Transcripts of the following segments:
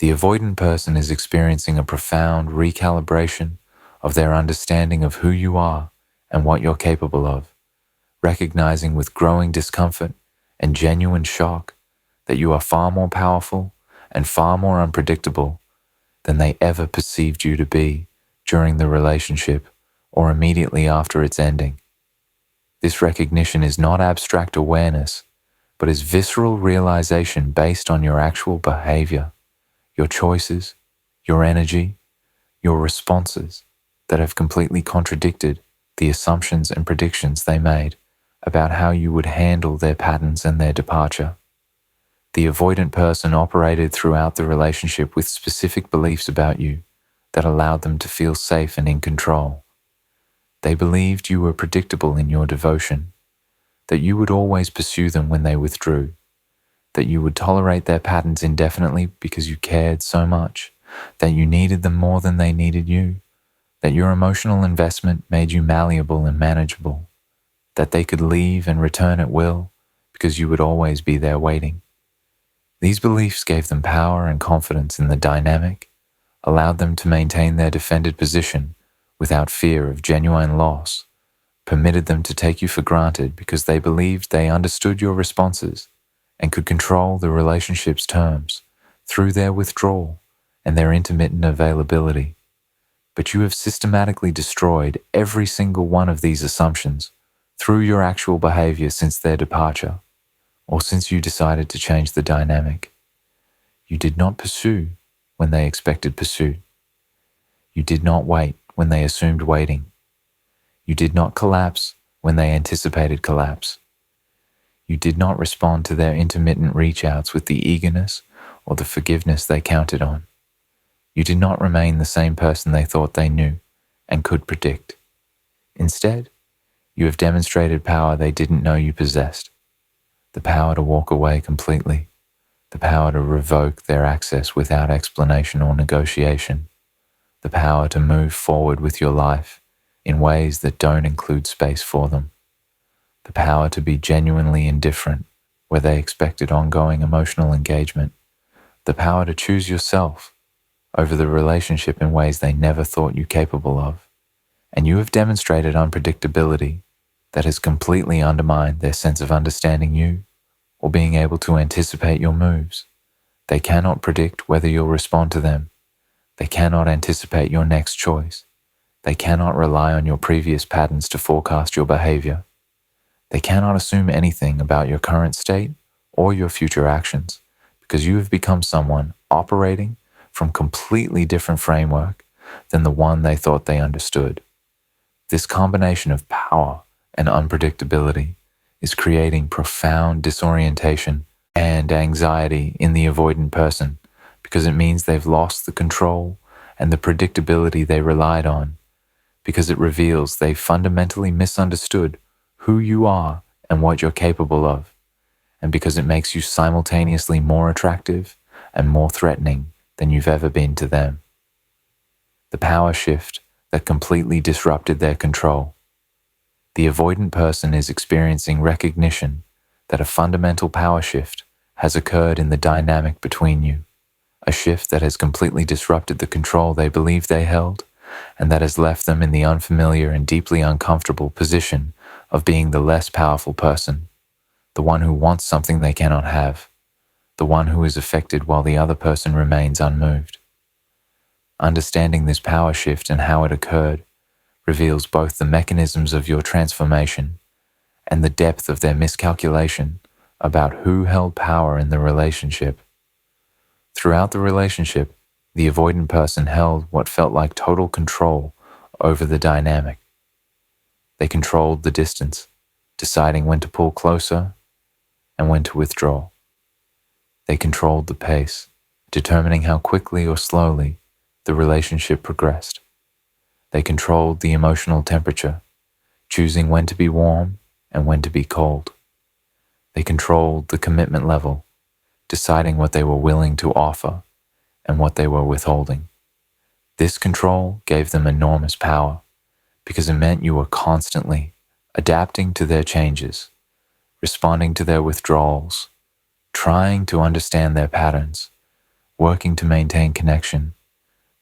The avoidant person is experiencing a profound recalibration of their understanding of who you are and what you're capable of, recognizing with growing discomfort and genuine shock that you are far more powerful and far more unpredictable than they ever perceived you to be during the relationship or immediately after its ending. This recognition is not abstract awareness, but is visceral realization based on your actual behavior, your choices, your energy, your responses that have completely contradicted the assumptions and predictions they made about how you would handle their patterns and their departure. The avoidant person operated throughout the relationship with specific beliefs about you that allowed them to feel safe and in control. They believed you were predictable in your devotion, that you would always pursue them when they withdrew, that you would tolerate their patterns indefinitely because you cared so much, that you needed them more than they needed you, that your emotional investment made you malleable and manageable, that they could leave and return at will because you would always be there waiting. These beliefs gave them power and confidence in the dynamic, allowed them to maintain their defended position without fear of genuine loss, permitted them to take you for granted because they believed they understood your responses and could control the relationship's terms through their withdrawal and their intermittent availability. But you have systematically destroyed every single one of these assumptions through your actual behavior since their departure, or since you decided to change the dynamic. You did not pursue when they expected pursuit. You did not wait when they assumed waiting. You did not collapse when they anticipated collapse. You did not respond to their intermittent reach-outs with the eagerness or the forgiveness they counted on. You did not remain the same person they thought they knew and could predict. Instead, you have demonstrated power they didn't know you possessed. The power to walk away completely. The power to revoke their access without explanation or negotiation. The power to move forward with your life in ways that don't include space for them. The power to be genuinely indifferent where they expected ongoing emotional engagement. The power to choose yourself over the relationship in ways they never thought you capable of. And you have demonstrated unpredictability that has completely undermined their sense of understanding you or being able to anticipate your moves. They cannot predict whether you'll respond to them. They cannot anticipate your next choice. They cannot rely on your previous patterns to forecast your behavior. They cannot assume anything about your current state or your future actions because you have become someone operating from completely different framework than the one they thought they understood. This combination of power and unpredictability is creating profound disorientation and anxiety in the avoidant person because it means they've lost the control and the predictability they relied on, because it reveals they fundamentally misunderstood who you are and what you're capable of, and because it makes you simultaneously more attractive and more threatening than you've ever been to them. The power shift that completely disrupted their control. The avoidant person is experiencing recognition that a fundamental power shift has occurred in the dynamic between you, a shift that has completely disrupted the control they believed they held, and that has left them in the unfamiliar and deeply uncomfortable position of being the less powerful person, the one who wants something they cannot have, the one who is affected while the other person remains unmoved. Understanding this power shift and how it occurred reveals both the mechanisms of your transformation and the depth of their miscalculation about who held power in the relationship. Throughout the relationship, the avoidant person held what felt like total control over the dynamic. They controlled the distance, deciding when to pull closer and when to withdraw. They controlled the pace, determining how quickly or slowly the relationship progressed. They controlled the emotional temperature, choosing when to be warm and when to be cold. They controlled the commitment level, deciding what they were willing to offer and what they were withholding. This control gave them enormous power because it meant you were constantly adapting to their changes, responding to their withdrawals, trying to understand their patterns, working to maintain connection,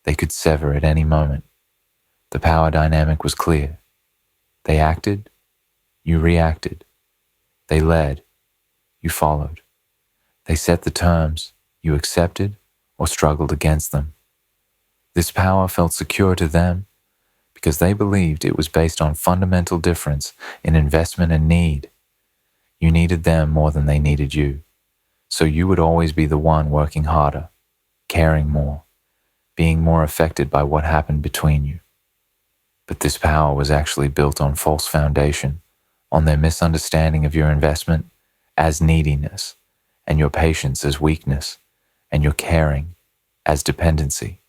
they could sever at any moment. The power dynamic was clear. They acted, you reacted. They led, you followed. They set the terms, you accepted or struggled against them. This power felt secure to them because they believed it was based on fundamental difference in investment and need. You needed them more than they needed you, so you would always be the one working harder, caring more, being more affected by what happened between you. But this power was actually built on false foundation, on their misunderstanding of your investment as neediness, and your patience as weakness, and your caring as dependency.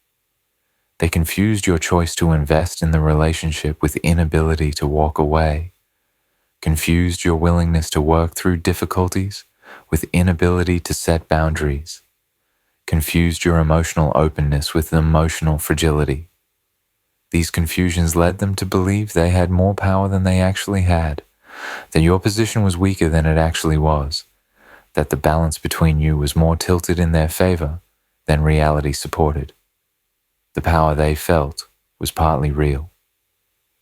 They confused your choice to invest in the relationship with inability to walk away, confused your willingness to work through difficulties with inability to set boundaries, confused your emotional openness with emotional fragility. These confusions led them to believe they had more power than they actually had, that your position was weaker than it actually was, that the balance between you was more tilted in their favor than reality supported. The power they felt was partly real.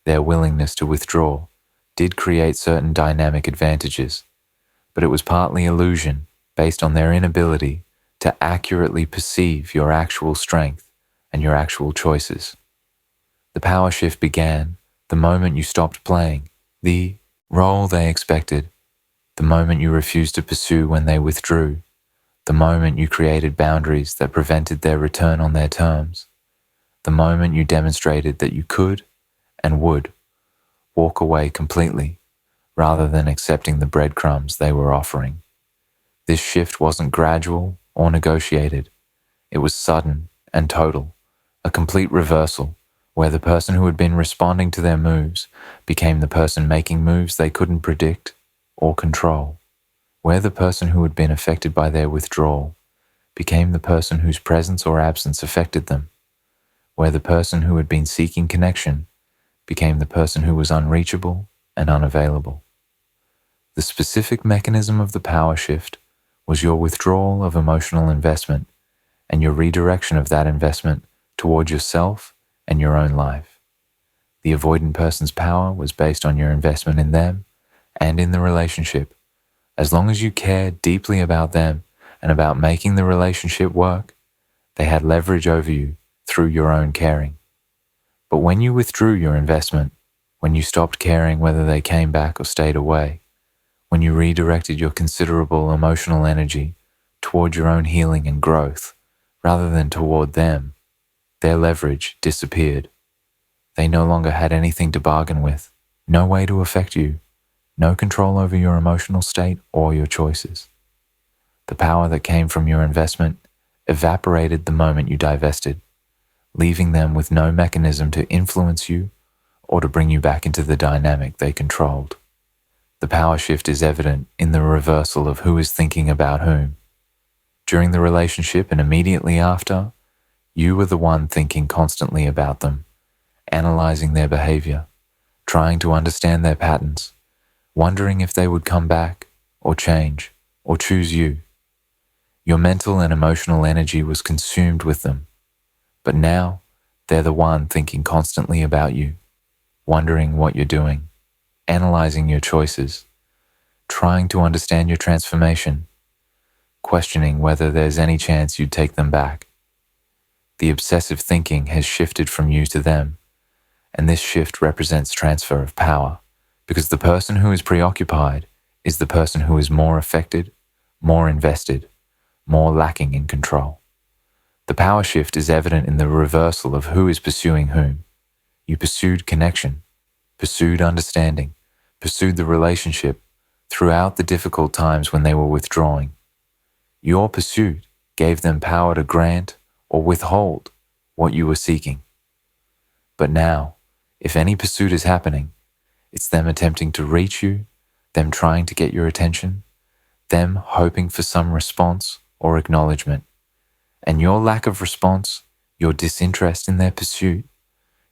Their willingness to withdraw did create certain dynamic advantages, but it was partly illusion based on their inability to accurately perceive your actual strength and your actual choices. The power shift began the moment you stopped playing the role they expected, the moment you refused to pursue when they withdrew, the moment you created boundaries that prevented their return on their terms, the moment you demonstrated that you could and would walk away completely rather than accepting the breadcrumbs they were offering. This shift wasn't gradual or negotiated. It was sudden and total, a complete reversal where the person who had been responding to their moves became the person making moves they couldn't predict or control, where the person who had been affected by their withdrawal became the person whose presence or absence affected them, where the person who had been seeking connection became the person who was unreachable and unavailable. The specific mechanism of the power shift was your withdrawal of emotional investment and your redirection of that investment toward yourself and your own life. The avoidant person's power was based on your investment in them and in the relationship. As long as you cared deeply about them and about making the relationship work, they had leverage over you through your own caring. But when you withdrew your investment, when you stopped caring whether they came back or stayed away, when you redirected your considerable emotional energy toward your own healing and growth rather than toward them, their leverage disappeared. They no longer had anything to bargain with, no way to affect you, no control over your emotional state or your choices. The power that came from your investment evaporated the moment you divested, leaving them with no mechanism to influence you or to bring you back into the dynamic they controlled. The power shift is evident in the reversal of who is thinking about whom. During the relationship and immediately after, you were the one thinking constantly about them, analyzing their behavior, trying to understand their patterns, wondering if they would come back or change or choose you. Your mental and emotional energy was consumed with them, but now they're the one thinking constantly about you, wondering what you're doing, analyzing your choices, trying to understand your transformation, questioning whether there's any chance you'd take them back. The obsessive thinking has shifted from you to them, and this shift represents transfer of power, because the person who is preoccupied is the person who is more affected, more invested, more lacking in control. The power shift is evident in the reversal of who is pursuing whom. You pursued connection, pursued understanding, pursued the relationship throughout the difficult times when they were withdrawing. Your pursuit gave them power to grant or withhold what you were seeking. But now, if any pursuit is happening, it's them attempting to reach you, them trying to get your attention, them hoping for some response or acknowledgement. And your lack of response, your disinterest in their pursuit,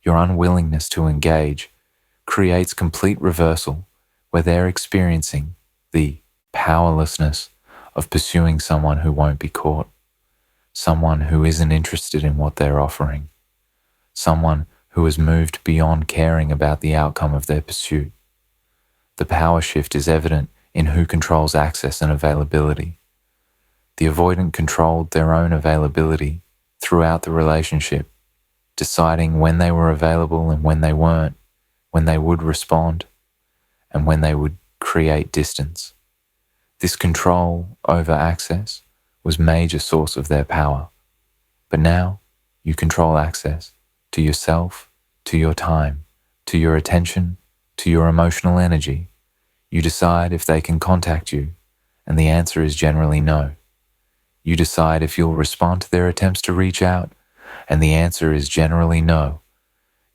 your unwillingness to engage, creates complete reversal where they're experiencing the powerlessness of pursuing someone who won't be caught. someone who isn't interested in what they're offering, someone who has moved beyond caring about the outcome of their pursuit. The power shift is evident in who controls access and availability. The avoidant controlled their own availability throughout the relationship, deciding when they were available and when they weren't, when they would respond, and when they would create distance. This control over access was a major source of their power. But now you control access to yourself, to your time, to your attention, to your emotional energy. You decide if they can contact you, and the answer is generally no. You decide if you'll respond to their attempts to reach out, and the answer is generally no.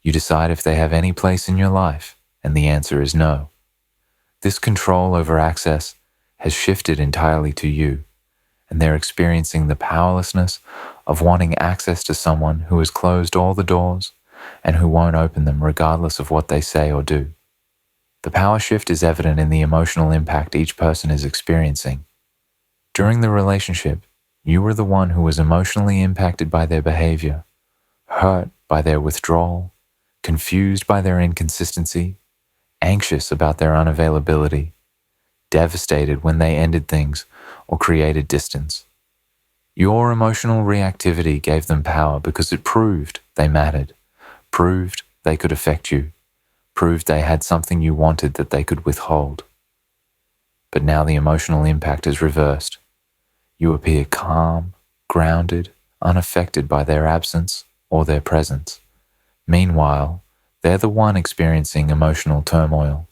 You decide if they have any place in your life, and the answer is no. This control over access has shifted entirely to you, and they're experiencing the powerlessness of wanting access to someone who has closed all the doors and who won't open them regardless of what they say or do. The power shift is evident in the emotional impact each person is experiencing. During the relationship, you were the one who was emotionally impacted by their behavior, hurt by their withdrawal, confused by their inconsistency, anxious about their unavailability, devastated when they ended things or created distance. Your emotional reactivity gave them power because it proved they mattered, proved they could affect you, proved they had something you wanted that they could withhold. But now the emotional impact is reversed. You appear calm, grounded, unaffected by their absence or their presence. Meanwhile, they're the one experiencing emotional turmoil,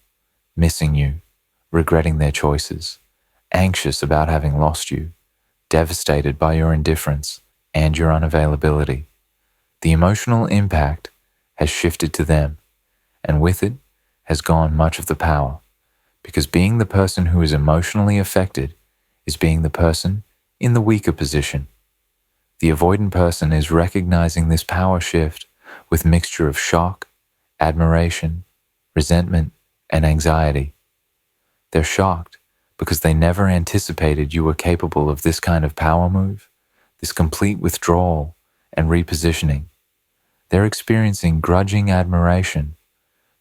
missing you, regretting their choices, anxious about having lost you, devastated by your indifference and your unavailability. The emotional impact has shifted to them, and with it has gone much of the power, because being the person who is emotionally affected is being the person in the weaker position. The avoidant person is recognizing this power shift with mixture of shock, admiration, resentment, and anxiety. They're shocked because they never anticipated you were capable of this kind of power move, this complete withdrawal and repositioning. They're experiencing grudging admiration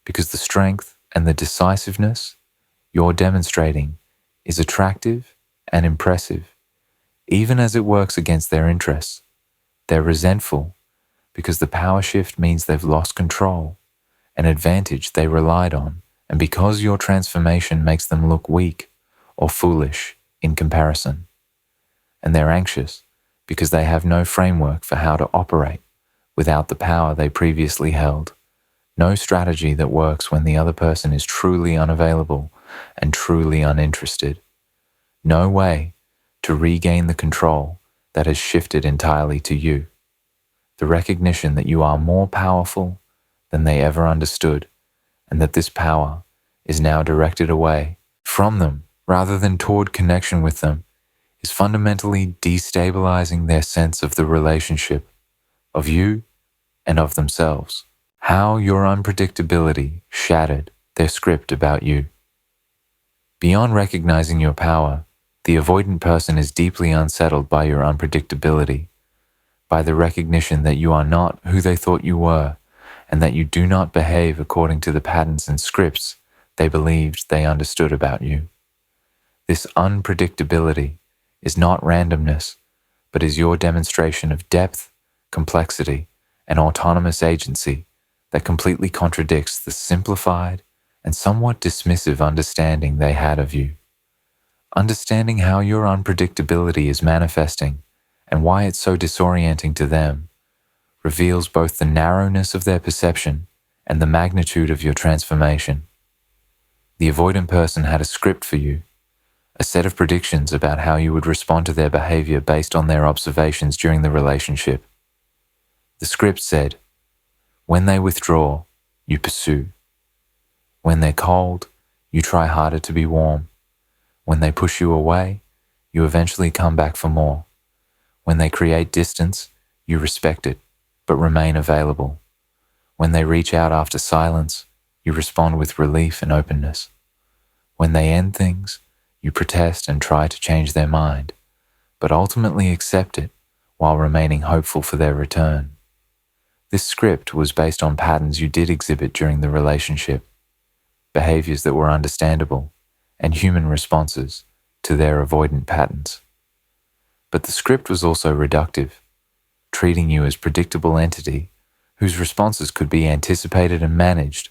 because the strength and the decisiveness you're demonstrating is attractive and impressive, even as it works against their interests. They're resentful because the power shift means they've lost control, an advantage they relied on, and because your transformation makes them look weak or foolish in comparison. And they're anxious because they have no framework for how to operate without the power they previously held, no strategy that works when the other person is truly unavailable and truly uninterested, no way to regain the control that has shifted entirely to you. The recognition that you are more powerful than they ever understood, and that this power is now directed away from them rather than toward connection with them, is fundamentally destabilizing their sense of the relationship, of you and of themselves. How your unpredictability shattered their script about you. Beyond recognizing your power, the avoidant person is deeply unsettled by your unpredictability, by the recognition that you are not who they thought you were, and that you do not behave according to the patterns and scripts they believed they understood about you. This unpredictability is not randomness, but is your demonstration of depth, complexity, and autonomous agency that completely contradicts the simplified and somewhat dismissive understanding they had of you. Understanding how your unpredictability is manifesting and why it's so disorienting to them reveals both the narrowness of their perception and the magnitude of your transformation. The avoidant person had a script for you, a set of predictions about how you would respond to their behavior based on their observations during the relationship. The script said, when they withdraw, you pursue. When they're cold, you try harder to be warm. When they push you away, you eventually come back for more. When they create distance, you respect it, but remain available. When they reach out after silence, you respond with relief and openness. When they end things, you protest and try to change their mind, but ultimately accept it while remaining hopeful for their return. This script was based on patterns you did exhibit during the relationship, behaviors that were understandable, and human responses to their avoidant patterns. But the script was also reductive, treating you as a predictable entity whose responses could be anticipated and managed,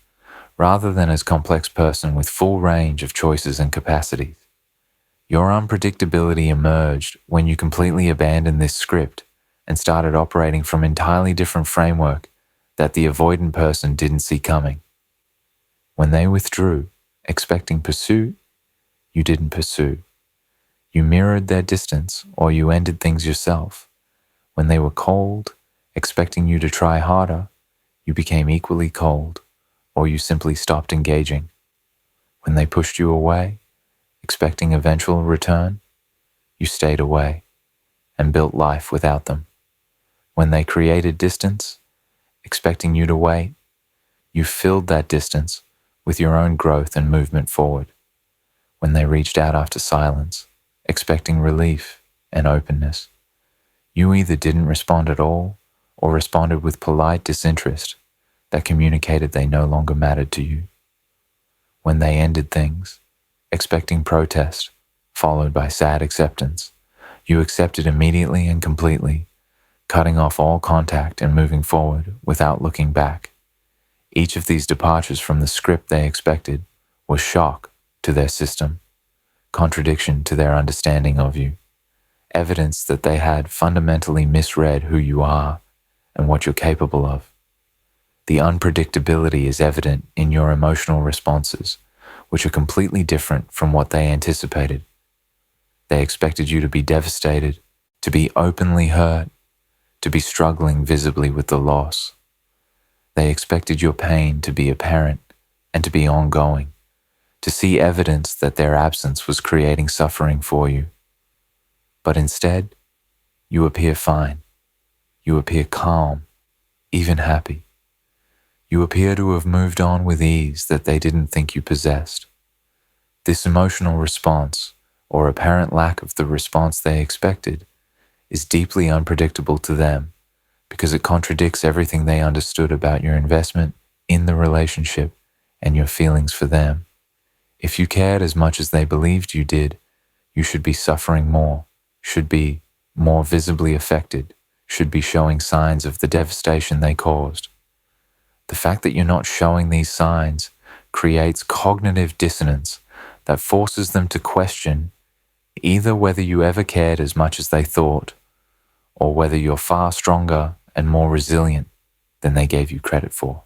rather than as a complex person with full range of choices and capacities. Your unpredictability emerged when you completely abandoned this script and started operating from an entirely different framework that the avoidant person didn't see coming. When they withdrew, expecting pursuit, you didn't pursue. You mirrored their distance, or you ended things yourself. When they were cold, expecting you to try harder, you became equally cold, or you simply stopped engaging. When they pushed you away, expecting eventual return, you stayed away and built life without them. When they created distance, expecting you to wait, you filled that distance with your own growth and movement forward. When they reached out after silence, expecting relief and openness, you either didn't respond at all or responded with polite disinterest that communicated they no longer mattered to you. When they ended things, expecting protest, followed by sad acceptance, you accepted immediately and completely, cutting off all contact and moving forward without looking back. Each of these departures from the script they expected was shock to their system, contradiction to their understanding of you, evidence that they had fundamentally misread who you are and what you're capable of. The unpredictability is evident in your emotional responses, which are completely different from what they anticipated. They expected you to be devastated, to be openly hurt, to be struggling visibly with the loss. They expected your pain to be apparent and to be ongoing, to see evidence that their absence was creating suffering for you. But instead, you appear fine. You appear calm, even happy. You appear to have moved on with ease that they didn't think you possessed. This emotional response, or apparent lack of the response they expected, is deeply unpredictable to them because it contradicts everything they understood about your investment in the relationship and your feelings for them. If you cared as much as they believed you did, you should be suffering more, should be more visibly affected, should be showing signs of the devastation they caused. The fact that you're not showing these signs creates cognitive dissonance that forces them to question either whether you ever cared as much as they thought, or whether you're far stronger and more resilient than they gave you credit for.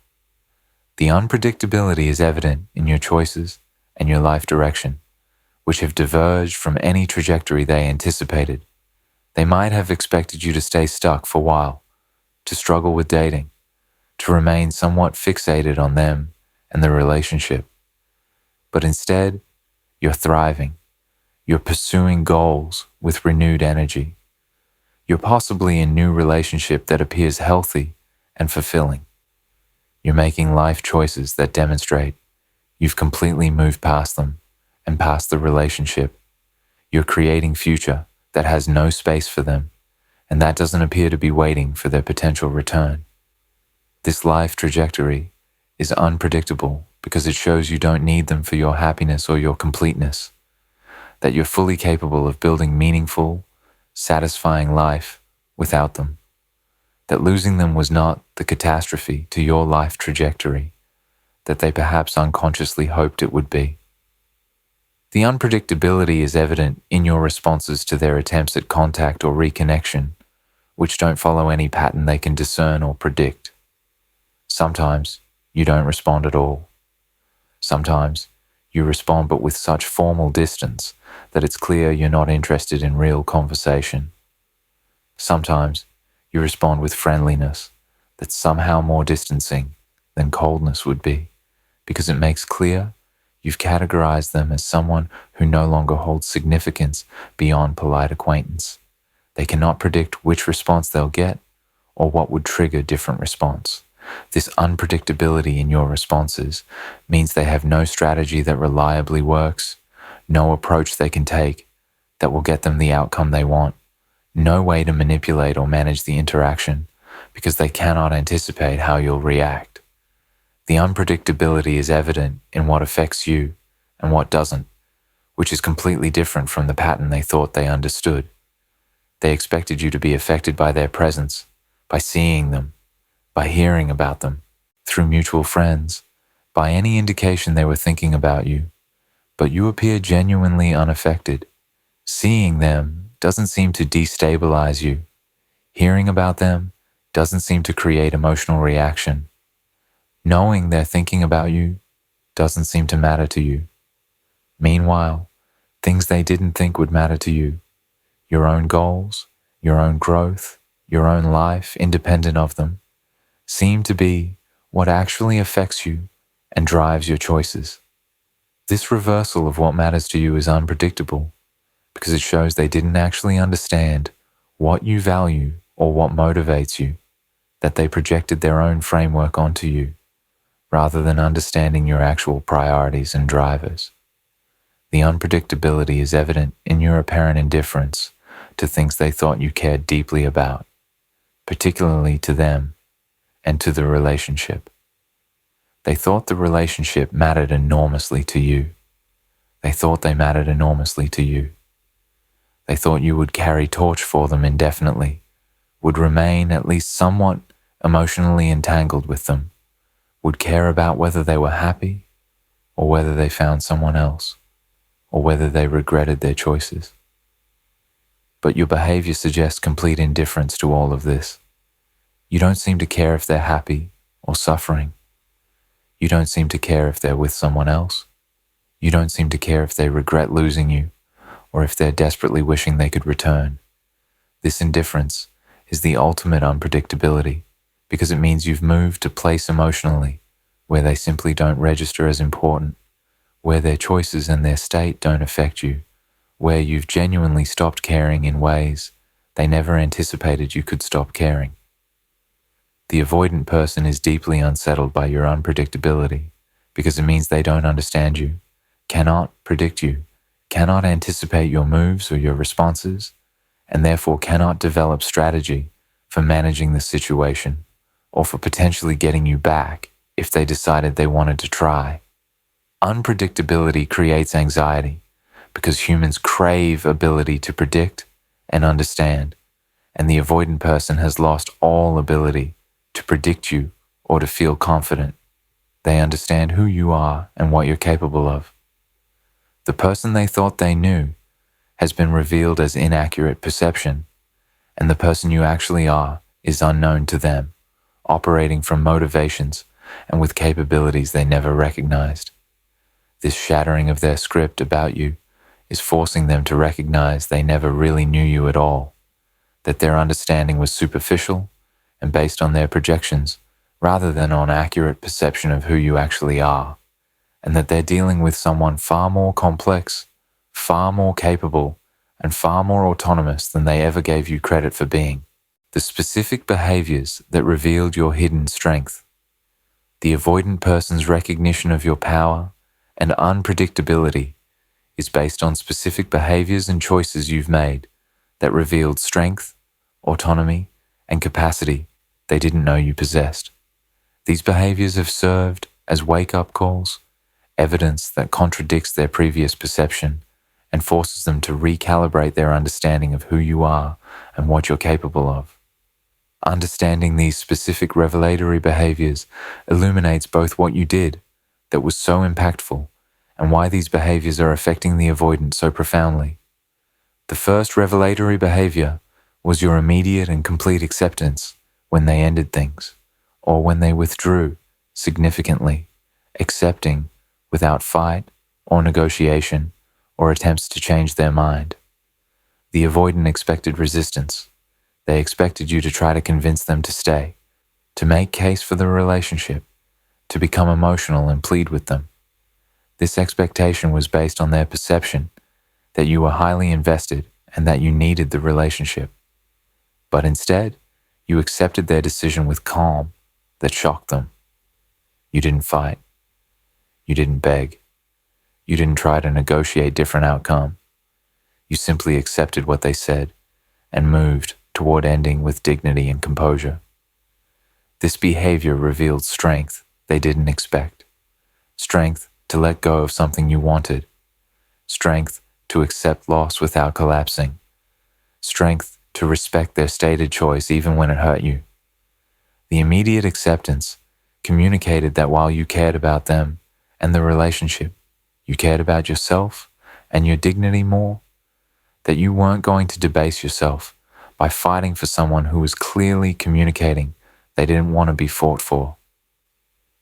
The unpredictability is evident in your choices and your life direction, which have diverged from any trajectory they anticipated. They might have expected you to stay stuck for a while, to struggle with dating, to remain somewhat fixated on them and the relationship. But instead, you're thriving. You're pursuing goals with renewed energy. You're possibly in a new relationship that appears healthy and fulfilling. You're making life choices that demonstrate you've completely moved past them and past the relationship. You're creating future that has no space for them, and that doesn't appear to be waiting for their potential return. This life trajectory is unpredictable because it shows you don't need them for your happiness or your completeness, that you're fully capable of building meaningful, satisfying life without them, that losing them was not the catastrophe to your life trajectory that they perhaps unconsciously hoped it would be. The unpredictability is evident in your responses to their attempts at contact or reconnection, which don't follow any pattern they can discern or predict. Sometimes you don't respond at all. Sometimes you respond but with such formal distance that it's clear you're not interested in real conversation. Sometimes you respond with friendliness that's somehow more distancing than coldness would be, because it makes clear you've categorized them as someone who no longer holds significance beyond polite acquaintance. They cannot predict which response they'll get or what would trigger different response. This unpredictability in your responses means they have no strategy that reliably works, no approach they can take that will get them the outcome they want, no way to manipulate or manage the interaction because they cannot anticipate how you'll react. The unpredictability is evident in what affects you and what doesn't, which is completely different from the pattern they thought they understood. They expected you to be affected by their presence, by seeing them, by hearing about them, through mutual friends, by any indication they were thinking about you, but you appear genuinely unaffected. Seeing them doesn't seem to destabilize you. Hearing about them doesn't seem to create emotional reaction. Knowing they're thinking about you doesn't seem to matter to you. Meanwhile, things they didn't think would matter to you, your own goals, your own growth, your own life independent of them, seem to be what actually affects you and drives your choices. This reversal of what matters to you is unpredictable because it shows they didn't actually understand what you value or what motivates you, that they projected their own framework onto you, rather than understanding your actual priorities and drivers. The unpredictability is evident in your apparent indifference to things they thought you cared deeply about, particularly to them and to the relationship. They thought the relationship mattered enormously to you. They thought they mattered enormously to you. They thought you would carry torch for them indefinitely, would remain at least somewhat emotionally entangled with them, would care about whether they were happy or whether they found someone else, or whether they regretted their choices. But your behavior suggests complete indifference to all of this. You don't seem to care if they're happy or suffering. You don't seem to care if they're with someone else. You don't seem to care if they regret losing you or if they're desperately wishing they could return. This indifference is the ultimate unpredictability because it means you've moved to place emotionally where they simply don't register as important, where their choices and their state don't affect you, where you've genuinely stopped caring in ways they never anticipated you could stop caring. The avoidant person is deeply unsettled by your unpredictability because it means they don't understand you, cannot predict you, cannot anticipate your moves or your responses, and therefore cannot develop strategy for managing the situation or for potentially getting you back if they decided they wanted to try. Unpredictability creates anxiety because humans crave ability to predict and understand, and the avoidant person has lost all ability to predict you or to feel confident. They understand who you are and what you're capable of. The person they thought they knew has been revealed as inaccurate perception, and the person you actually are is unknown to them, operating from motivations and with capabilities they never recognized. This shattering of their script about you is forcing them to recognize they never really knew you at all, that their understanding was superficial and based on their projections rather than on accurate perception of who you actually are, and that they're dealing with someone far more complex, far more capable, and far more autonomous than they ever gave you credit for being. The specific behaviors that revealed your hidden strength. The avoidant person's recognition of your power and unpredictability is based on specific behaviors and choices you've made that revealed strength, autonomy, and capacity they didn't know you possessed. These behaviors have served as wake-up calls, evidence that contradicts their previous perception and forces them to recalibrate their understanding of who you are and what you're capable of. Understanding these specific revelatory behaviors illuminates both what you did that was so impactful and why these behaviors are affecting the avoidant so profoundly. The first revelatory behavior was your immediate and complete acceptance when they ended things, or when they withdrew significantly, accepting without fight or negotiation or attempts to change their mind. The avoidant expected resistance. They expected you to try to convince them to stay, to make case for the relationship, to become emotional and plead with them. This expectation was based on their perception that you were highly invested and that you needed the relationship. But instead, you accepted their decision with calm that shocked them. You didn't fight. You didn't beg. You didn't try to negotiate different outcome. You simply accepted what they said and moved toward ending with dignity and composure. This behavior revealed strength they didn't expect. Strength to let go of something you wanted. Strength to accept loss without collapsing. Strength to respect their stated choice even when it hurt you. The immediate acceptance communicated that while you cared about them and the relationship, you cared about yourself and your dignity more, that you weren't going to debase yourself by fighting for someone who was clearly communicating they didn't want to be fought for.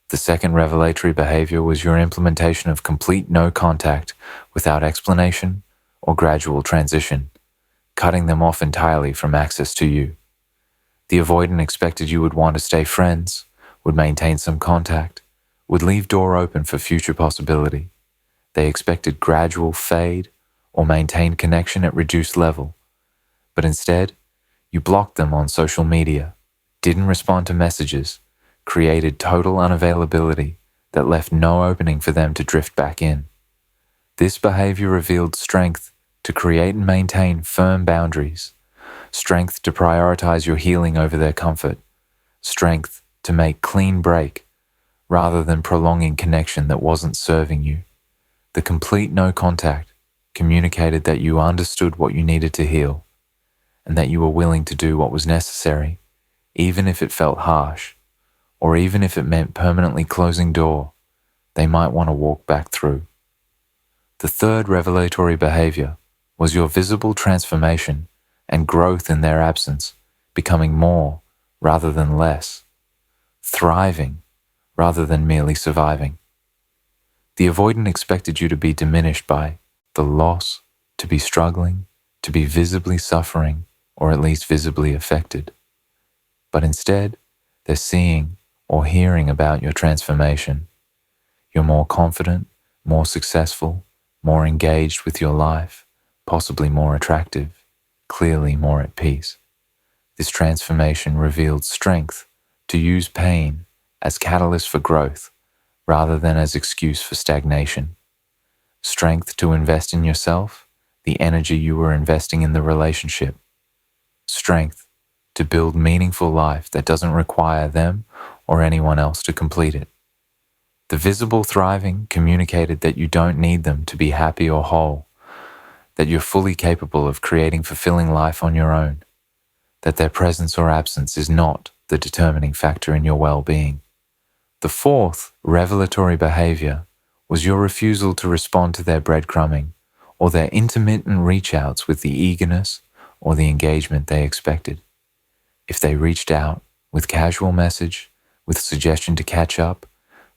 The second revelatory behavior was your implementation of complete no contact without explanation or gradual transition, cutting them off entirely from access to you. The avoidant expected you would want to stay friends, would maintain some contact, would leave door open for future possibility. They expected gradual fade or maintained connection at reduced level. But instead, you blocked them on social media, didn't respond to messages, created total unavailability that left no opening for them to drift back in. This behavior revealed strength to create and maintain firm boundaries, strength to prioritize your healing over their comfort, strength to make clean break rather than prolonging connection that wasn't serving you. The complete no contact communicated that you understood what you needed to heal and that you were willing to do what was necessary, even if it felt harsh, or even if it meant permanently closing door they might want to walk back through. The third revelatory behavior was your visible transformation and growth in their absence, becoming more rather than less, thriving rather than merely surviving. The avoidant expected you to be diminished by the loss, to be struggling, to be visibly suffering, or at least visibly affected. But instead, they're seeing or hearing about your transformation. You're more confident, more successful, more engaged with your life, possibly more attractive, clearly more at peace. This transformation revealed strength to use pain as catalyst for growth rather than as excuse for stagnation. Strength to invest in yourself, the energy you were investing in the relationship. Strength to build meaningful life that doesn't require them or anyone else to complete it. The visible thriving communicated that you don't need them to be happy or whole, that you're fully capable of creating fulfilling life on your own, that their presence or absence is not the determining factor in your well-being. The fourth revelatory behavior was your refusal to respond to their breadcrumbing or their intermittent reach-outs with the eagerness or the engagement they expected. If they reached out with casual message, with suggestion to catch up,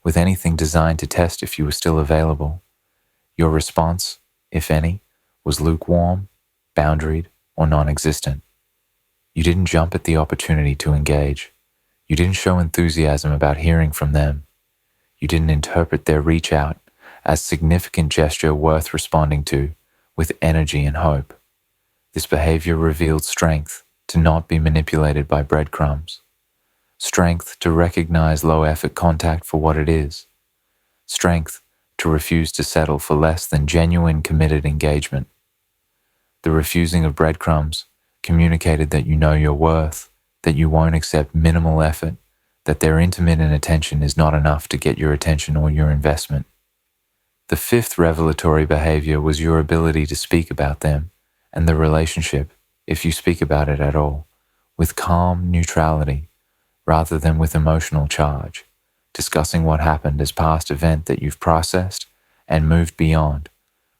with anything designed to test if you were still available, your response, if any, was lukewarm, boundaried, or non-existent. You didn't jump at the opportunity to engage. You didn't show enthusiasm about hearing from them. You didn't interpret their reach out as significant gesture worth responding to with energy and hope. This behavior revealed strength to not be manipulated by breadcrumbs, strength to recognize low-effort contact for what it is, strength to refuse to settle for less than genuine committed engagement. The refusing of breadcrumbs communicated that you know your worth, that you won't accept minimal effort, that their intermittent attention is not enough to get your attention or your investment. The fifth revelatory behavior was your ability to speak about them and the relationship, if you speak about it at all, with calm neutrality rather than with emotional charge, discussing what happened as past event that you've processed and moved beyond,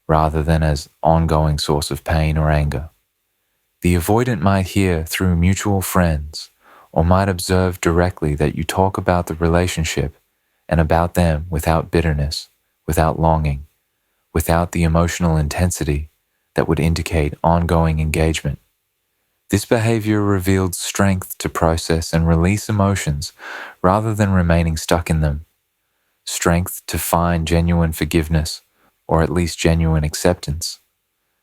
rather than as ongoing source of pain or anger. The avoidant might hear through mutual friends or might observe directly that you talk about the relationship and about them without bitterness, without longing, without the emotional intensity that would indicate ongoing engagement. This behavior revealed strength to process and release emotions rather than remaining stuck in them, strength to find genuine forgiveness or at least genuine acceptance,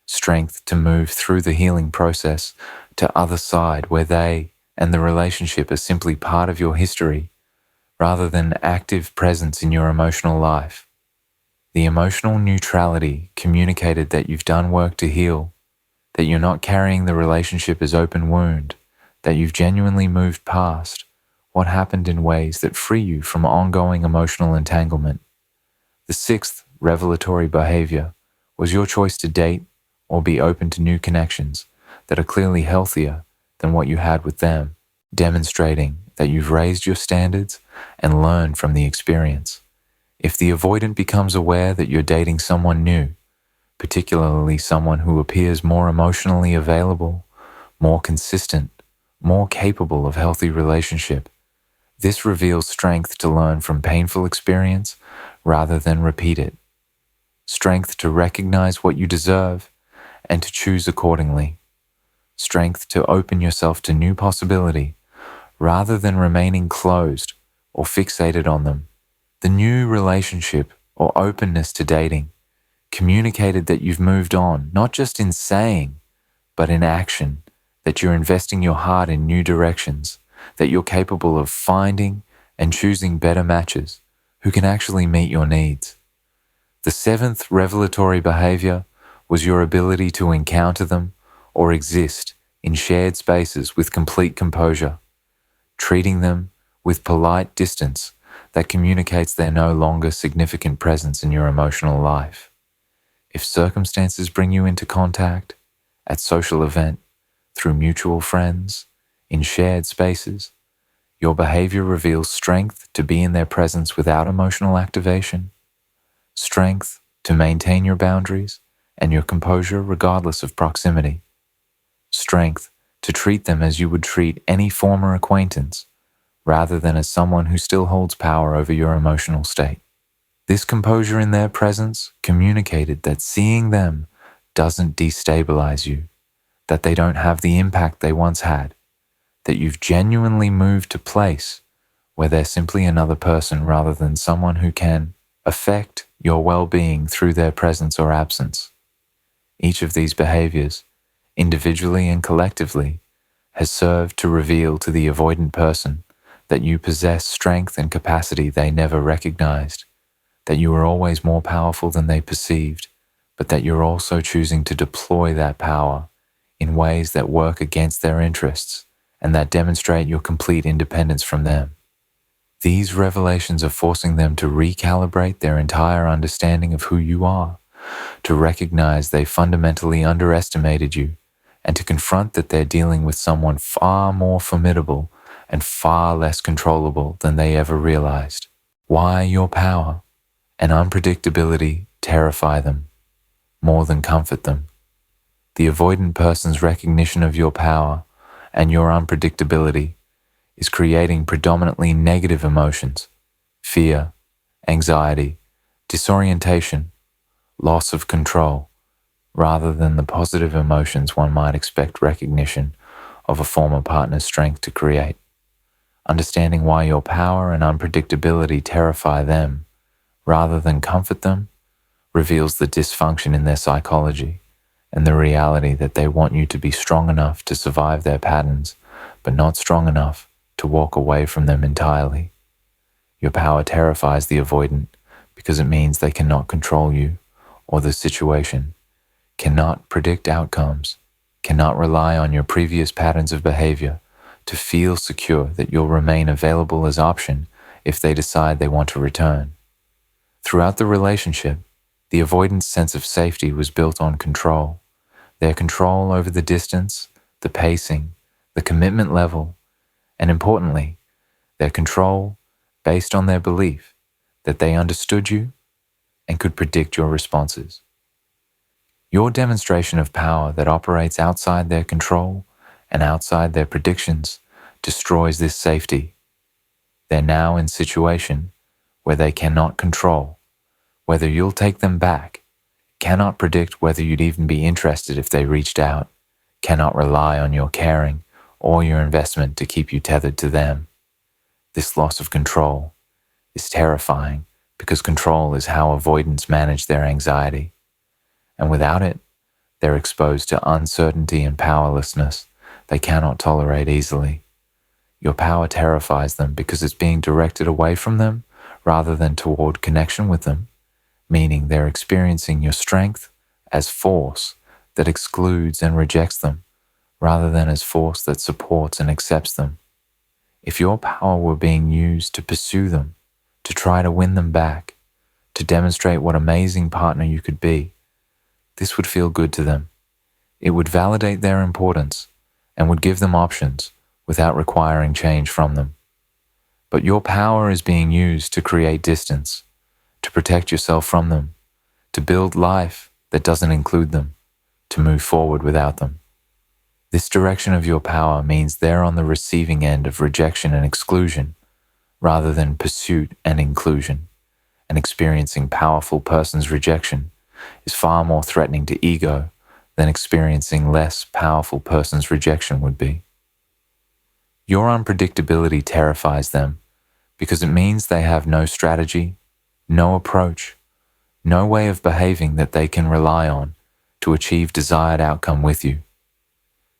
strength to move through the healing process to other side where they and the relationship are simply part of your history rather than active presence in your emotional life. The emotional neutrality communicated that you've done work to heal, that you're not carrying the relationship as open wound, that you've genuinely moved past what happened in ways that free you from ongoing emotional entanglement. The sixth revelatory behavior was your choice to date or be open to new connections that are clearly healthier than what you had with them, demonstrating that you've raised your standards and learned from the experience. If the avoidant becomes aware that you're dating someone new, particularly someone who appears more emotionally available, more consistent, more capable of healthy relationship, this reveals strength to learn from painful experience rather than repeat it. Strength to recognize what you deserve and to choose accordingly. Strength to open yourself to new possibility rather than remaining closed or fixated on them. The new relationship or openness to dating communicated that you've moved on, not just in saying, but in action, that you're investing your heart in new directions, that you're capable of finding and choosing better matches who can actually meet your needs. The seventh revelatory behavior was your ability to encounter them or exist in shared spaces with complete composure, treating them with polite distance that communicates their no longer significant presence in your emotional life. If circumstances bring you into contact, at social event, through mutual friends, in shared spaces, your behavior reveals strength to be in their presence without emotional activation, strength to maintain your boundaries and your composure regardless of proximity, strength to treat them as you would treat any former acquaintance, rather than as someone who still holds power over your emotional state. This composure in their presence communicated that seeing them doesn't destabilize you, that they don't have the impact they once had, that you've genuinely moved to place where they're simply another person rather than someone who can affect your well-being through their presence or absence. Each of these behaviors, individually and collectively, has served to reveal to the avoidant person that you possess strength and capacity they never recognized, that you are always more powerful than they perceived, but that you're also choosing to deploy that power in ways that work against their interests and that demonstrate your complete independence from them. These revelations are forcing them to recalibrate their entire understanding of who you are, to recognize they fundamentally underestimated you, and to confront that they're dealing with someone far more formidable and far less controllable than they ever realized. Why your power and unpredictability terrify them more than comfort them. The avoidant person's recognition of your power and your unpredictability is creating predominantly negative emotions, fear, anxiety, disorientation, loss of control, rather than the positive emotions one might expect recognition of a former partner's strength to create. Understanding why your power and unpredictability terrify them rather than comfort them reveals the dysfunction in their psychology and the reality that they want you to be strong enough to survive their patterns, but not strong enough to walk away from them entirely. Your power terrifies the avoidant because it means they cannot control you or the situation, cannot predict outcomes, cannot rely on your previous patterns of behavior to feel secure that you'll remain available as option if they decide they want to return. Throughout the relationship, the avoidant's sense of safety was built on control. Their control over the distance, the pacing, the commitment level, and importantly, their control based on their belief that they understood you and could predict your responses. Your demonstration of power that operates outside their control and outside their predictions destroys this safety. They're now in a situation where they cannot control whether you'll take them back, cannot predict whether you'd even be interested if they reached out, cannot rely on your caring or your investment to keep you tethered to them. This loss of control is terrifying because control is how avoidants manage their anxiety. And without it, they're exposed to uncertainty and powerlessness they cannot tolerate easily. Your power terrifies them because it's being directed away from them rather than toward connection with them, meaning they're experiencing your strength as force, that excludes and rejects them, rather than as force that supports and accepts them. If your power were being used to pursue them, to try to win them back, to demonstrate what amazing partner you could be, this would feel good to them. It would validate their importance and would give them options without requiring change from them. But your power is being used to create distance, to protect yourself from them, to build life that doesn't include them, to move forward without them. This direction of your power means they're on the receiving end of rejection and exclusion, rather than pursuit and inclusion. And experiencing powerful person's rejection is far more threatening to ego than experiencing less powerful person's rejection would be. Your unpredictability terrifies them because it means they have no strategy, no approach, no way of behaving that they can rely on to achieve desired outcome with you.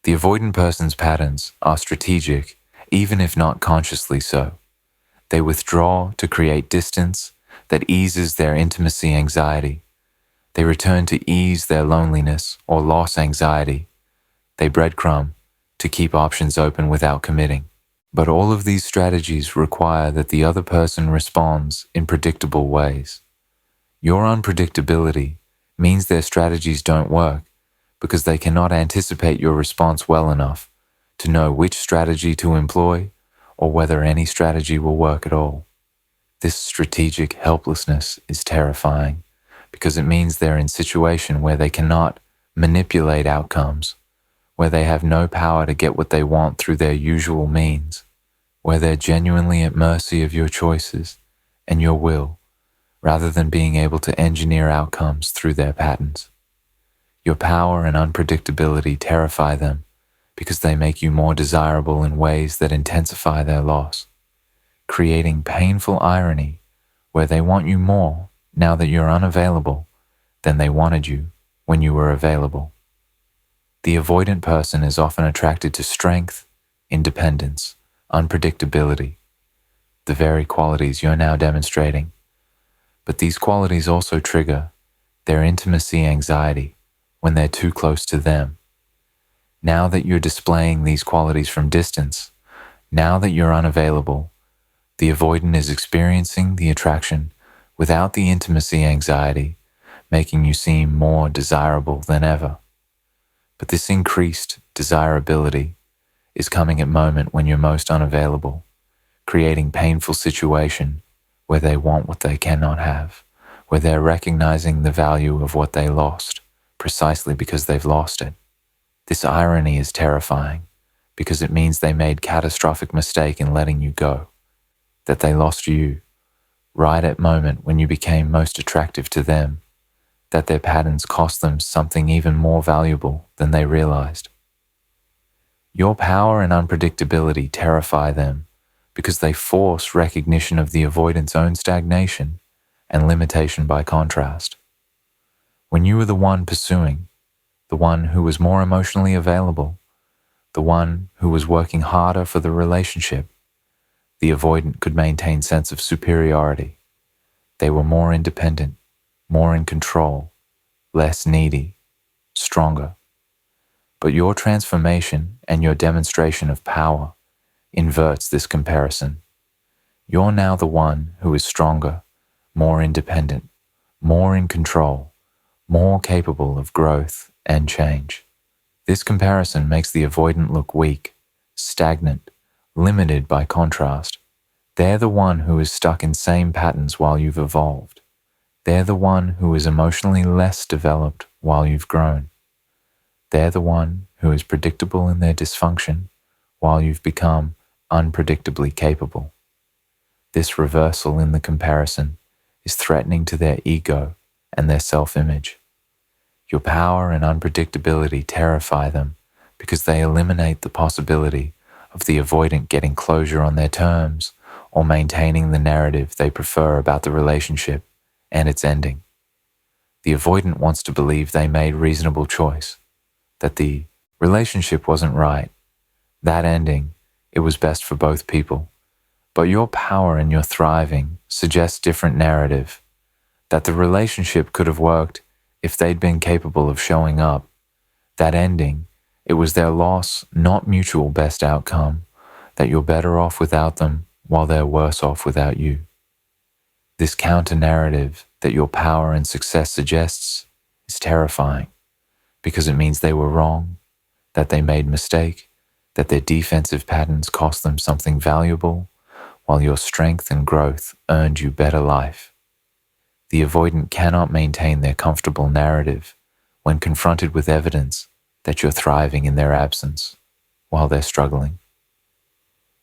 The avoidant person's patterns are strategic, even if not consciously so. They withdraw to create distance that eases their intimacy anxiety. They return to ease their loneliness or loss anxiety. They breadcrumb to keep options open without committing. But all of these strategies require that the other person responds in predictable ways. Your unpredictability means their strategies don't work because they cannot anticipate your response well enough to know which strategy to employ or whether any strategy will work at all. This strategic helplessness is terrifying because it means they're in a situation where they cannot manipulate outcomes, where they have no power to get what they want through their usual means, where they're genuinely at mercy of your choices and your will, rather than being able to engineer outcomes through their patterns. Your power and unpredictability terrify them because they make you more desirable in ways that intensify their loss, creating painful irony where they want you more now that you're unavailable than they wanted you when you were available. The avoidant person is often attracted to strength, independence, unpredictability, the very qualities you're now demonstrating. But these qualities also trigger their intimacy anxiety when they're too close to them. Now that you're displaying these qualities from distance, now that you're unavailable, the avoidant is experiencing the attraction without the intimacy anxiety, making you seem more desirable than ever. But this increased desirability is coming at a moment when you're most unavailable, creating painful situation where they want what they cannot have, where they're recognizing the value of what they lost precisely because they've lost it. This irony is terrifying because it means they made a catastrophic mistake in letting you go, that they lost you right at the moment when you became most attractive to them, that their patterns cost them something even more valuable than they realized. Your power and unpredictability terrify them because they force recognition of the avoidant's own stagnation and limitation by contrast. When you were the one pursuing, the one who was more emotionally available, the one who was working harder for the relationship, the avoidant could maintain sense of superiority. They were more independent, more in control, less needy, stronger. But your transformation and your demonstration of power inverts this comparison. You're now the one who is stronger, more independent, more in control, more capable of growth and change. This comparison makes the avoidant look weak, stagnant, limited by contrast. They're the one who is stuck in same patterns while you've evolved. They're the one who is emotionally less developed while you've grown. They're the one who is predictable in their dysfunction while you've become unpredictably capable. This reversal in the comparison is threatening to their ego and their self-image. Your power and unpredictability terrify them because they eliminate the possibility of the avoidant getting closure on their terms or maintaining the narrative they prefer about the relationship and its ending. The avoidant wants to believe they made reasonable choice, that the relationship wasn't right, that ending, it was best for both people. But your power and your thriving suggests different narrative, that the relationship could have worked if they'd been capable of showing up, That ending, it was their loss, not mutual best outcome, that you're better off without them while they're worse off without you. This counter-narrative that your power and success suggests is terrifying because it means they were wrong, that they made mistake, that their defensive patterns cost them something valuable, while your strength and growth earned you better life. The avoidant cannot maintain their comfortable narrative when confronted with evidence that you're thriving in their absence while they're struggling.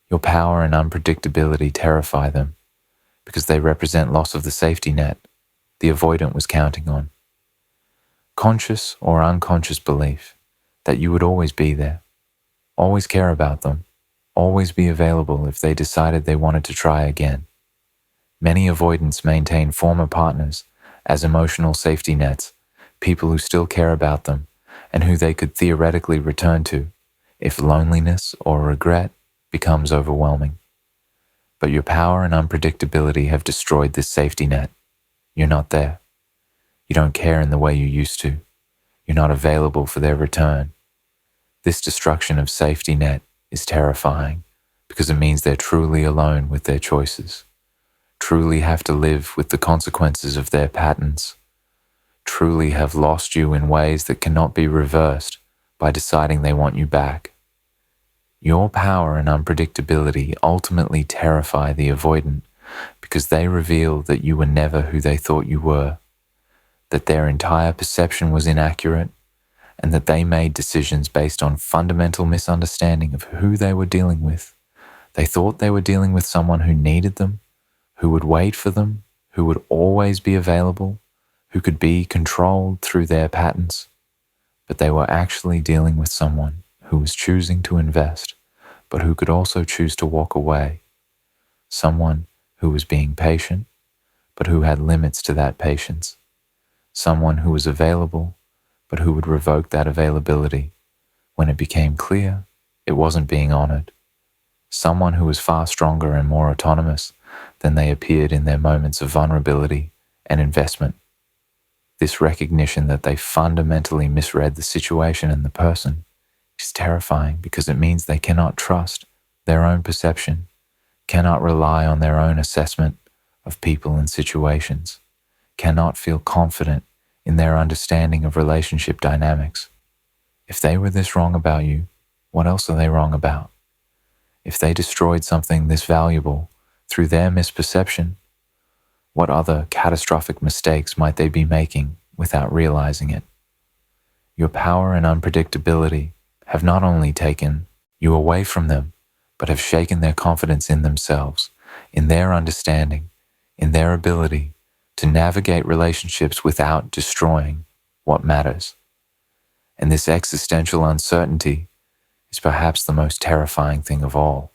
Your power and unpredictability terrify them because they represent loss of the safety net the avoidant was counting on. Conscious or unconscious belief that you would always be there, always care about them, always be available if they decided they wanted to try again. Many avoidants maintain former partners as emotional safety nets, people who still care about them and who they could theoretically return to if loneliness or regret becomes overwhelming. But your power and unpredictability have destroyed this safety net. You're not there. You don't care in the way you used to. You're not available for their return. This destruction of safety net is terrifying because it means they're truly alone with their choices, truly have to live with the consequences of their patterns, truly have lost you in ways that cannot be reversed by deciding they want you back. Your power and unpredictability ultimately terrify the avoidant because they reveal that you were never who they thought you were, that their entire perception was inaccurate, and that they made decisions based on fundamental misunderstanding of who they were dealing with. They thought they were dealing with someone who needed them, who would wait for them, who would always be available, who could be controlled through their patterns. But they were actually dealing with someone who was choosing to invest, but who could also choose to walk away. Someone who was being patient, but who had limits to that patience. Someone who was available, but who would revoke that availability when it became clear it wasn't being honored. Someone who was far stronger and more autonomous than they appeared in their moments of vulnerability and investment. This recognition that they fundamentally misread the situation and the person is terrifying because it means they cannot trust their own perception, cannot rely on their own assessment of people and situations, cannot feel confident in their understanding of relationship dynamics. If they were this wrong about you, what else are they wrong about? If they destroyed something this valuable through their misperception, what other catastrophic mistakes might they be making without realizing it? Your power and unpredictability have not only taken you away from them, but have shaken their confidence in themselves, in their understanding, in their ability to navigate relationships without destroying what matters. And this existential uncertainty is perhaps the most terrifying thing of all.